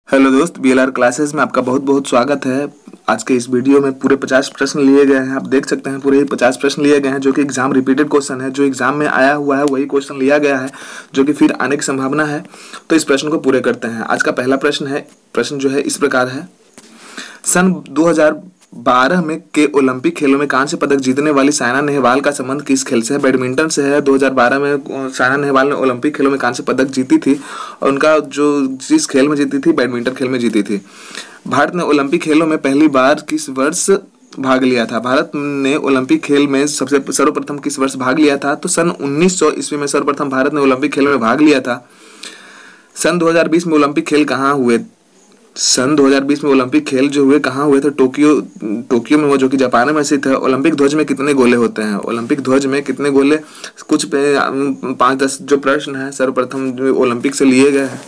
Hello दोस्त, BLR classes में आपका बहुत बहुत स्वागत है। आज के इस वीडियो में पूरे 50 प्रश्न लिए गए हैं। आप देख सकते हैं पूरे ही 50 प्रश्न लिए गए हैं, जो कि एग्जाम रिपीटेड क्वेश्चन है। जो एग्जाम में आया हुआ है वही क्वेश्चन लिया गया है, जो कि फिर आने की संभावना है। तो इस प्रश्न को पूरे करते हैं। आज का पहला प्रश्न जो है इस प्रकार है। सन 2012 में के ओलंपिक खेलों में कांस्य पदक जीतने वाली साइना नेहवाल का संबंध किस खेल से है? बैडमिंटन से है। 2012 में साइना नेहवाल ने ओलंपिक खेलों में कांस्य पदक जीती थी और उनका जो जिस खेल में जीती थी, बैडमिंटन खेल में जीती थी। भारत ने ओलंपिक खेलों में पहली बार किस वर्ष भाग लिया था? भारत ने ओलंपिक खेल में सर्वप्रथम किस वर्ष भाग लिया था? तो सन 1900 ईस्वी में सर्वप्रथम भारत ने ओलंपिक खेलों में भाग लिया था। सन 2020 में ओलंपिक खेल कहाँ हुए? सन 2020 में ओलंपिक खेल जो हुए कहाँ हुए थे? टोक्यो में, वो जो कि जापान में स्थित है। ओलंपिक ध्वज में कितने गोले होते हैं? ओलंपिक ध्वज में कितने गोले? कुछ पे 5-10 जो प्रश्न है सर्वप्रथम जो ओलंपिक से लिए गए हैं,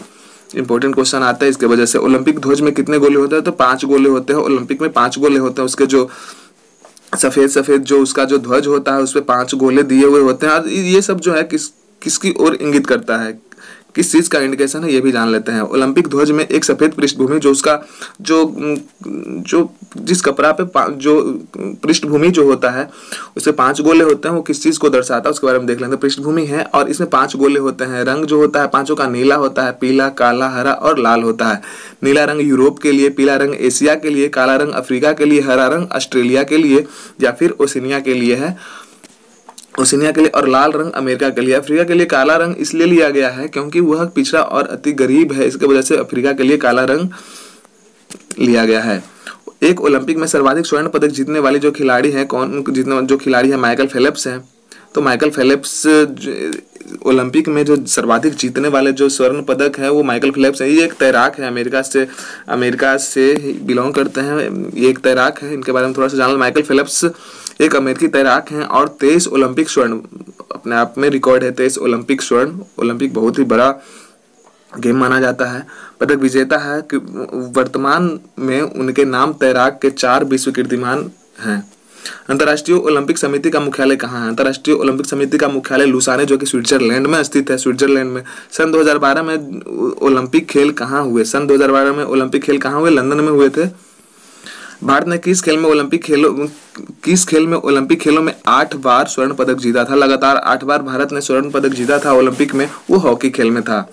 इंपॉर्टेंट क्वेश्चन आता है इसके वजह से। ओलंपिक ध्वज में कितने गोले होते हैं? तो 5 गोले होते हैं। ओलंपिक में 5 गोले होते हैं। उसके जो सफेद जो उसका जो ध्वज होता है उस पर 5 गोले दिए हुए होते हैं। और ये सब जो है किसकी ओर इंगित करता है, किस चीज का इंडिकेशन है, ये भी जान लेते हैं। ओलंपिक ध्वज में एक सफेद पृष्ठभूमि, जो उसका जो जिस कपड़ा पे जो पृष्ठभूमि जो होता है उससे 5 गोले होते हैं, वो किस चीज को दर्शाता है उसके बारे में देख लेंगे। पृष्ठभूमि है और इसमें 5 गोले होते हैं। रंग जो होता है पांचों का नीला होता है, पीला, काला, हरा और लाल होता है। नीला रंग यूरोप के लिए, पीला रंग एशिया के लिए, काला रंग अफ्रीका के लिए, हरा रंग ऑस्ट्रेलिया के लिए या फिर ओशिनिया के लिए है, ओशिनिया के लिए, और लाल रंग अमेरिका के लिए। अफ्रीका के लिए काला रंग इसलिए लिया गया है क्योंकि वह पिछड़ा और अति गरीब है, इसके वजह से अफ्रीका के लिए काला रंग लिया गया है। एक ओलंपिक में सर्वाधिक स्वर्ण पदक जीतने वाली जो खिलाड़ी है जो खिलाड़ी है माइकल फेल्प्स है। तो माइकल फेल्प्स ओलंपिक में जो सर्वाधिक जीतने वाले जो स्वर्ण पदक है वो माइकल फेल्प्स है। ये एक तैराक है, अमेरिका से बिलोंग करते हैं। ये एक तैराक है, इनके बारे में थोड़ा सा जान लो। माइकल फेल्प्स एक अमेरिकी तैराक हैं और 23 ओलंपिक स्वर्ण अपने आप में रिकॉर्ड है। 23 ओलंपिक स्वर्ण। ओलंपिक बहुत ही बड़ा गेम माना जाता है। पदक विजेता है कि वर्तमान में उनके नाम तैराक के 4 विश्व कीर्तिमान हैं। अंतर्राष्ट्रीय ओलंपिक समिति का मुख्यालय कहाँ है? अंतर्राष्ट्रीय ओलंपिक समिति का मुख्यालय लुसाने, जो कि स्विट्जरलैंड में स्थित है। स्विट्जरलैंड में। सन 2012 में ओलंपिक खेल कहाँ हुए? सन 2012 में ओलंपिक खेल कहाँ हुए? लंदन में हुए थे। भारत ने किस खेल में ओलंपिक खेलों में 8 बार स्वर्ण पदक जीता था? लगातार 8 बार भारत ने स्वर्ण पदक जीता था ओलंपिक में। वो हॉकी खेल में था।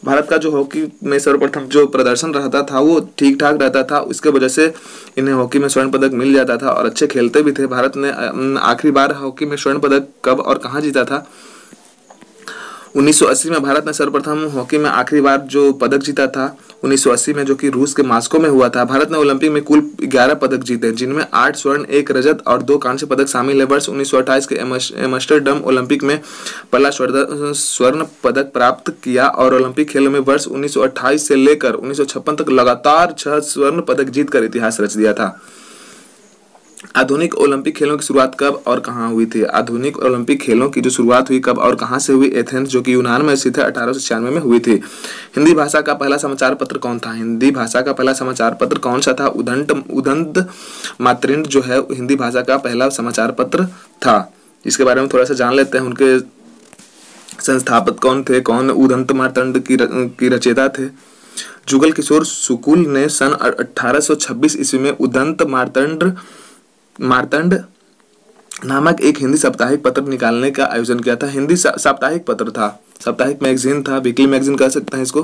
भारत का जो हॉकी में सर्वप्रथम जो प्रदर्शन रहता था वो ठीक ठाक रहता था, उसके वजह से इन्हें हॉकी में स्वर्ण पदक मिल जाता था और अच्छे खेलते भी थे। भारत ने आखिरी बार हॉकी में स्वर्ण पदक कब और कहाँ जीता था? 1980 में भारत ने सर्वप्रथम हॉकी में आखिरी बार जो पदक जीता था 1980 में, जो कि रूस के मॉस्को में हुआ था। भारत ने ओलंपिक में कुल 11 पदक जीते, जिनमें 8 स्वर्ण, 1 रजत और 2 कांस्य पदक शामिल है। वर्ष 1928 के एम्स्टर्डम ओलंपिक में पहला स्वर्ण पदक प्राप्त किया और ओलंपिक खेलों में वर्ष 1928 से लेकर 1956 तक लगातार 6 स्वर्ण पदक जीतकर इतिहास रच दिया था। आधुनिक ओलंपिक खेलों की शुरुआत कब और कहाँ हुई थी? आधुनिक ओलंपिक खेलों की जो शुरुआत हुई कब और कहाँ से हुई? एथेंस, जो कि यूनान में स्थित है, 1896 में हुई थी। हिंदी भाषा का पहला समाचार पत्र कौन था? हिंदी भाषा का पहला समाचार पत्र कौन सा था? उदंत मातृंड जो है हिंदी भाषा का पहला समाचार पत्र था। इसके बारे में थोड़ा सा जान लेते हैं। उनके संस्थापक कौन थे? कौन उदंत मातृंड की रचयिता थे? जुगल किशोर शुक्ल ने सन 1826 ईस्वी में उदंत मार्तंड नामक एक हिंदी साप्ताहिक पत्र निकालने का आयोजन किया था। हिंदी साप्ताहिक पत्र था, साप्ताहिक मैगजीन था, वीकली मैगजीन कह सकते हैं इसको।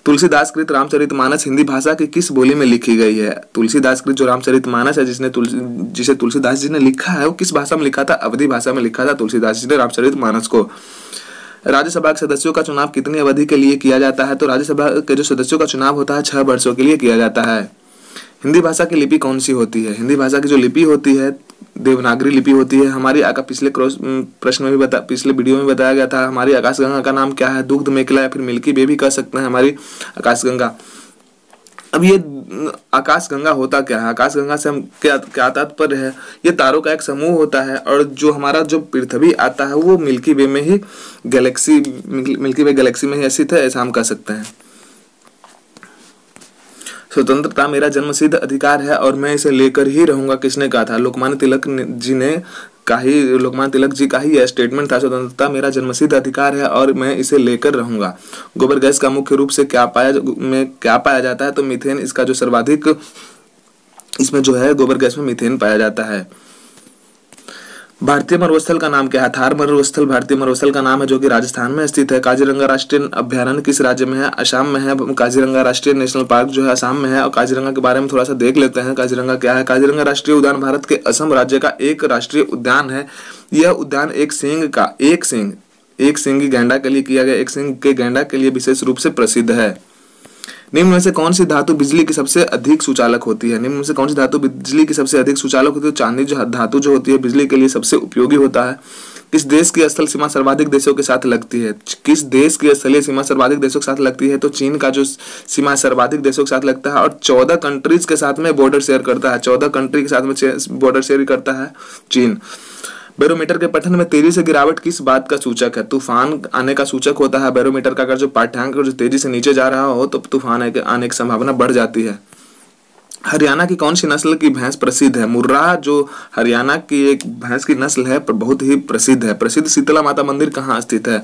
तुलसीदास कृत रामचरितमानस हिंदी भाषा की किस बोली में लिखी गई है? तुलसीदास कृत जो रामचरितमानस है जिसे तुलसीदास जी ने लिखा है, वो किस भाषा में लिखा था? अवधी भाषा में लिखा था तुलसीदास जी ने रामचरितमानस को। राज्यसभा के सदस्यों का चुनाव कितनी अवधि के लिए किया जाता है? तो राज्यसभा के जो सदस्यों का चुनाव होता है 6 वर्षों के लिए किया जाता है। हिंदी भाषा की लिपि कौन सी होती है? हिंदी भाषा की जो लिपि होती है देवनागरी लिपि होती है। हमारी पिछले प्रश्न में भी पिछले वीडियो में बताया गया था। हमारी आकाशगंगा का नाम क्या है? दुग्ध मेखला या फिर मिल्की वे भी कह सकते हैं हमारी आकाशगंगा। अब ये आकाशगंगा होता क्या है? आकाशगंगा से हम क्या तात्पर्य है? ये तारों का एक समूह होता है और जो हमारा जो पृथ्वी आता है वो मिल्की वे में ही मिल्की वे गैलेक्सी में ही स्थित है, ऐसा हम कह सकते हैं। स्वतंत्रता मेरा जन्मसिद्ध अधिकार है और मैं इसे लेकर ही रहूंगा, किसने कहा था? लोकमान्य तिलक जी ने का ही, लोकमान्य तिलक जी का ही यह स्टेटमेंट था, स्वतंत्रता मेरा जन्मसिद्ध अधिकार है और मैं इसे लेकर रहूंगा। गोबर गैस का मुख्य रूप से क्या पाया जाता है, तो मीथेन इसका जो सर्वाधिक, इसमें जो है गोबर गैस में मीथेन पाया जाता है। भारतीय मरुस्थल का नाम क्या है? थार मरुस्थल भारतीय मरुस्थल का नाम है, जो कि राजस्थान में स्थित है। काजीरंगा राष्ट्रीय अभ्यारण्य किस राज्य में है? असम में है। काजीरंगा राष्ट्रीय नेशनल पार्क जो है असम में है। और काजीरंगा के बारे में थोड़ा सा देख लेते हैं, काजीरंगा क्या है। काजीरंगा राष्ट्रीय उद्यान भारत के असम राज्य का एक राष्ट्रीय उद्यान है। यह उद्यान एक सींगी गैंडा के लिए किया गया, एक सींग के गैंडा के लिए विशेष रूप से प्रसिद्ध है। निम्न में से कौन सी धातु बिजली की सबसे अधिक सुचालक होती है? निम्न में से कौन सी धातु बिजली की सबसे अधिक सुचालक होती है? चांदी जो धातु जो होती है बिजली के लिए सबसे उपयोगी होता है। किस देश की स्थल सीमा सर्वाधिक देशों के साथ लगती है? किस देश की स्थलीय सीमा सर्वाधिक देशों के साथ लगती है? तो चीन का जो सीमा सर्वाधिक देशों के साथ लगता है और 14 कंट्रीज के साथ में बॉर्डर शेयर करता है। 14 कंट्री के साथ में बॉर्डर शेयर करता है चीन। बैरोमीटर के पठन में तेजी से गिरावट किस बात का सूचक है? तूफान आने का सूचक होता है। बैरोमीटर का अगर जो पाठ्यांक जो तेजी से नीचे जा रहा हो तो तूफान आने की संभावना बढ़ जाती है। हरियाणा की कौन सी नस्ल की भैंस प्रसिद्ध है? मुर्राह जो हरियाणा की एक भैंस की नस्ल है, बहुत ही प्रसिद्ध है। प्रसिद्ध शीतला माता मंदिर कहाँ स्थित है?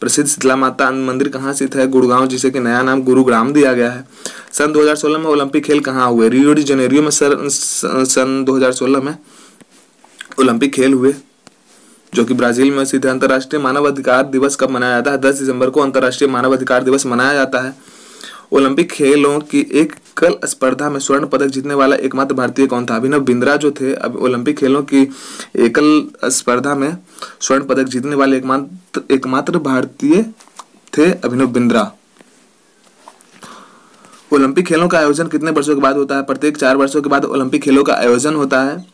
प्रसिद्ध शीतला माता मंदिर कहाँ स्थित है? गुड़गांव, जिसे कि नया नाम गुरुग्राम दिया गया है। सन 2016 में ओलंपिक खेल कहाँ हुए? रियो डी जेनेरियो में सन 2016 में ओलंपिक खेल हुए, जो कि ब्राजील में स्थित है। अंतर्राष्ट्रीय मानव अधिकार दिवस कब मनाया जाता है? 10 दिसंबर को अंतर्राष्ट्रीय मानव अधिकार दिवस मनाया जाता है। ओलंपिक खेलों की एकल स्पर्धा में स्वर्ण पदक जीतने वाला एकमात्र भारतीय कौन था? अभिनव बिंद्रा जो थे। अब ओलंपिक खेलों की एकल स्पर्धा में स्वर्ण पदक जीतने वाले एकमात्र भारतीय थे अभिनव बिंद्रा। ओलंपिक खेलों का आयोजन कितने वर्षों के बाद होता है? प्रत्येक 4 वर्षों के बाद ओलंपिक खेलों का आयोजन होता है।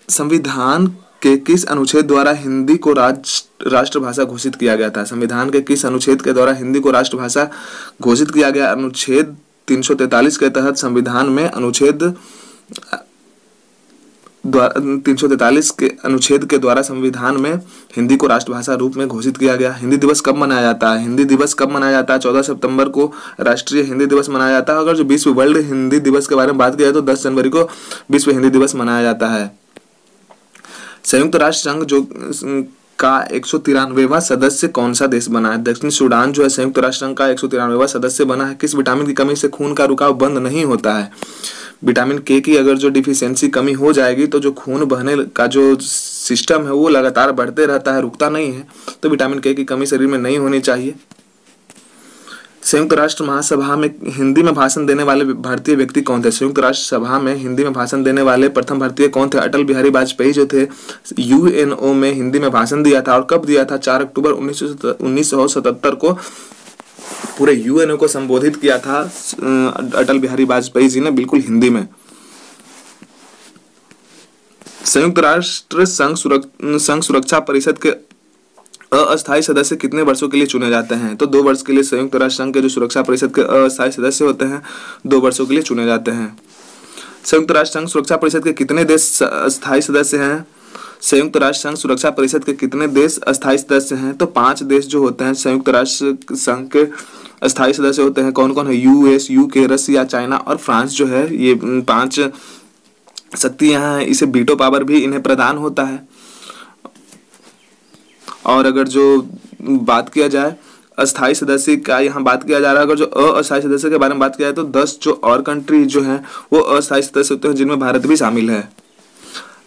संविधान के किस अनुच्छेद द्वारा हिंदी को राष्ट्रभाषा घोषित किया गया था? संविधान के किस अनुच्छेद के द्वारा हिंदी को राष्ट्रभाषा घोषित किया गया? अनुच्छेद 343 के तहत संविधान में 343 के अनुच्छेद के द्वारा संविधान में हिंदी को राष्ट्रभाषा रूप में घोषित किया गया। हिंदी दिवस कब मनाया जाता है? हिंदी दिवस कब मनाया जाता है? 14 सितंबर को राष्ट्रीय हिंदी दिवस मनाया जाता है। अगर जो विश्व वर्ल्ड हिंदी दिवस के बारे में बात किया तो 10 जनवरी को विश्व हिंदी दिवस मनाया जाता है। संयुक्त राष्ट्र संघ जो का 193वां सदस्य कौन सा देश बना है? दक्षिण सूडान जो है संयुक्त राष्ट्र संघ का 193वां सदस्य बना है। किस विटामिन की कमी से खून का रुकाव बंद नहीं होता है? विटामिन के की अगर जो डिफिशियंसी कमी हो जाएगी तो जो खून बहने का जो सिस्टम है वो लगातार बढ़ते रहता है, रुकता नहीं है। तो विटामिन के की कमी शरीर में नहीं होनी चाहिए। संयुक्त राष्ट्र महासभा में हिंदी में भाषण देने वाले भारतीय व्यक्ति कौन थे? संयुक्त राष्ट्र सभा में हिंदी में भाषण देने वाले प्रथम भारतीय कौन थे? अटल बिहारी वाजपेयी जो थे। यूएनओ में हिंदी में भाषण दिया था और कब दिया था? 4 अक्टूबर 1977 को पूरे यूएनओ को संबोधित किया था अटल बिहारी वाजपेयी जी ने, बिल्कुल हिंदी में। संयुक्त राष्ट्र संघ सुरक्षा परिषद के अस्थायी सदस्य कितने वर्षों के लिए चुने जाते हैं? तो 2 वर्ष के लिए संयुक्त राष्ट्र संघ के जो सुरक्षा परिषद के अस्थायी सदस्य होते हैं 2 वर्षों के लिए चुने जाते हैं। संयुक्त राष्ट्र संघ सुरक्षा परिषद के कितने देश अस्थायी सदस्य हैं? संयुक्त राष्ट्र संघ सुरक्षा परिषद के कितने देश अस्थायी सदस्य हैं? तो 5 देश जो होते हैं संयुक्त राष्ट्र संघ के अस्थायी सदस्य होते हैं। कौन कौन है? यूएस, यूके, रसिया, चाइना और फ्रांस जो है, ये 5 शक्तियां हैं। इसे वीटो पावर भी इन्हें प्रदान होता है। और अगर जो बात किया जाए अस्थायी सदस्य का, यहाँ बात किया जा रहा है, अगर जो अस्थायी सदस्य के बारे में बात किया जाए तो 10 जो और कंट्री जो हैं वो अस्थायी सदस्य होते हैं, जिनमें भारत भी शामिल है।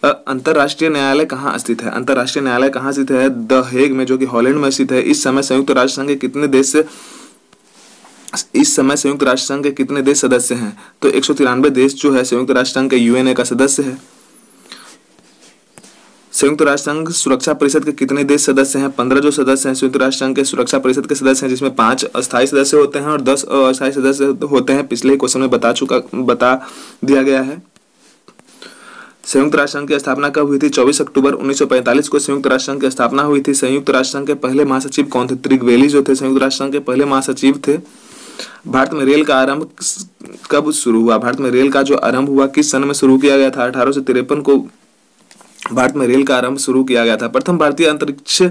अंतर्राष्ट्रीय न्यायालय कहाँ स्थित है? अंतर्राष्ट्रीय न्यायालय कहाँ स्थित है? द हेग में, जो कि हॉलैंड में स्थित है। इस समय संयुक्त राष्ट्र संघ के कितने देश सदस्य हैं? तो 193 देश जो है संयुक्त राष्ट्र संघ के यूएनए का सदस्य है। संयुक्त राष्ट्र संघ सुरक्षा परिषद के कितने देश सदस्य हैं? 15 जो सदस्य हैं संयुक्त राष्ट्र संघ के सुरक्षा परिषद के सदस्य हैं, जिसमें 5 अस्थायी सदस्य होते हैं और 10 अस्थायी सदस्य होते हैं। पिछले क्वेश्चन में बता दिया गया है। संयुक्त राष्ट्र संघ की स्थापना कब हुई थी? 24 अक्टूबर 1945 को संयुक्त राष्ट्र संघ की स्थापना हुई थी। संयुक्त राष्ट्र संघ के पहले महासचिव कौन थे? त्रिगवेली जो थे संयुक्त राष्ट्र संघ के पहले महासचिव थे। भारत में रेल का आरंभ कब शुरू हुआ? भारत में रेल का जो आरंभ हुआ किस सन में शुरू किया गया था? 1853 को भारत में रेल का आरंभ शुरू किया गया था। प्रथम भारतीय अंतरिक्ष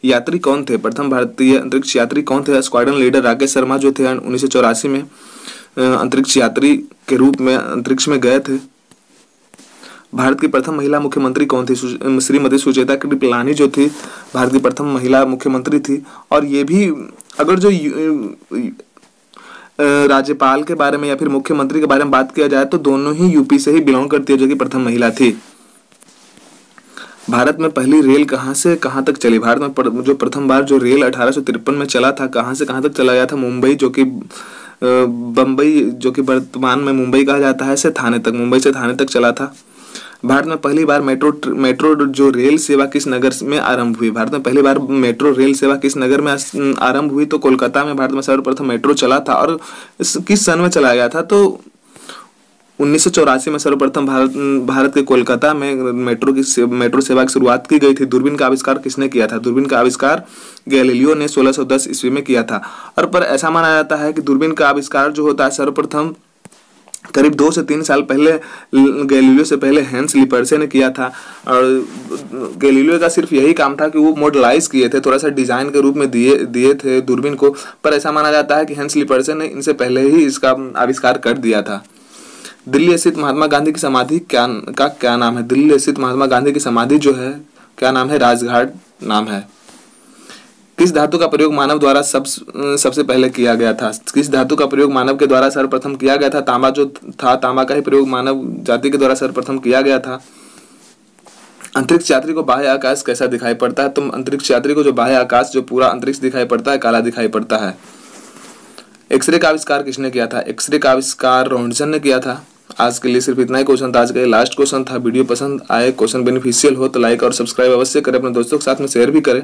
यात्री कौन थे? प्रथम भारतीय अंतरिक्ष यात्री कौन थे? स्क्वाड्रन लीडर राकेश शर्मा जो थे 1984 में अंतरिक्ष यात्री के रूप में अंतरिक्ष में गए थे। भारत की प्रथम महिला मुख्यमंत्री कौन थी? श्रीमती सुचेता कृपलानी जो थी भारत की प्रथम महिला मुख्यमंत्री थी। और ये भी अगर जो राज्यपाल के बारे में या फिर मुख्यमंत्री के बारे में बात किया जाए तो दोनों ही यूपी से ही बिलोंग करती है, जो कि प्रथम महिला थी। भारत में पहली रेल कहाँ से कहाँ तक चली? भारत में जो प्रथम बार जो रेल 1853 में चला था, कहाँ से कहाँ तक चला गया था? मुंबई जो कि बम्बई जो कि वर्तमान में मुंबई कहा जाता है, से थाने तक, मुंबई से थाने तक चला था। भारत में पहली बार मेट्रो जो रेल सेवा किस नगर में आरंभ हुई? भारत में पहली बार मेट्रो रेल सेवा किस नगर में आरंभ हुई? तो कोलकाता में भारत में सर्वप्रथम मेट्रो चला था। और किस सन में चला गया था? तो 1984 में सर्वप्रथम भारत के कोलकाता में मेट्रो सेवा की शुरुआत की गई थी। दूरबीन का आविष्कार किसने किया था? दूरबीन का आविष्कार गैलीलियो ने 1610 ईस्वी में किया था। और पर ऐसा माना जाता है कि दूरबीन का आविष्कार जो होता है सर्वप्रथम करीब 2 से 3 साल पहले गैलीलियो से पहले हेंस लिपर्से ने किया था। और गैलीलियो का सिर्फ यही काम था कि वो मॉडलाइज किए थे, थोड़ा सा डिजाइन के रूप में दिए थे दूरबीन को। पर ऐसा माना जाता है कि हेंस लिपर्से ने इनसे पहले ही इसका आविष्कार कर दिया था। दिल्ली स्थित महात्मा गांधी की समाधि क्या नाम है? दिल्ली स्थित महात्मा गांधी की समाधि जो है क्या नाम है? राजघाट नाम है। किस धातु का प्रयोग मानव द्वारा सबसे पहले किया गया था? किस धातु का प्रयोग मानव के द्वारा सर्वप्रथम किया गया था? तांबा जो था, तांबा का ही प्रयोग मानव जाति के द्वारा सर्वप्रथम किया गया था। अंतरिक्ष यात्री को बाह्य आकाश कैसा दिखाई पड़ता है? तो अंतरिक्ष यात्री को जो बाह्य आकाश जो पूरा अंतरिक्ष दिखाई पड़ता है, काला दिखाई पड़ता है। एक्सरे का आविष्कार किसने किया था? एक्सरे का आविष्कार रोन्टसन ने किया था। आज के लिए सिर्फ इतना ही क्वेश्चन था, आज का लास्ट क्वेश्चन था। वीडियो पसंद आए, क्वेश्चन बेनिफिशियल हो तो लाइक और सब्सक्राइब अवश्य करें, अपने दोस्तों के साथ में शेयर भी करें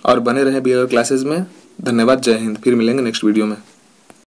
और बने रहें BLR क्लासेस में। धन्यवाद, जय हिंद। फिर मिलेंगे नेक्स्ट वीडियो में।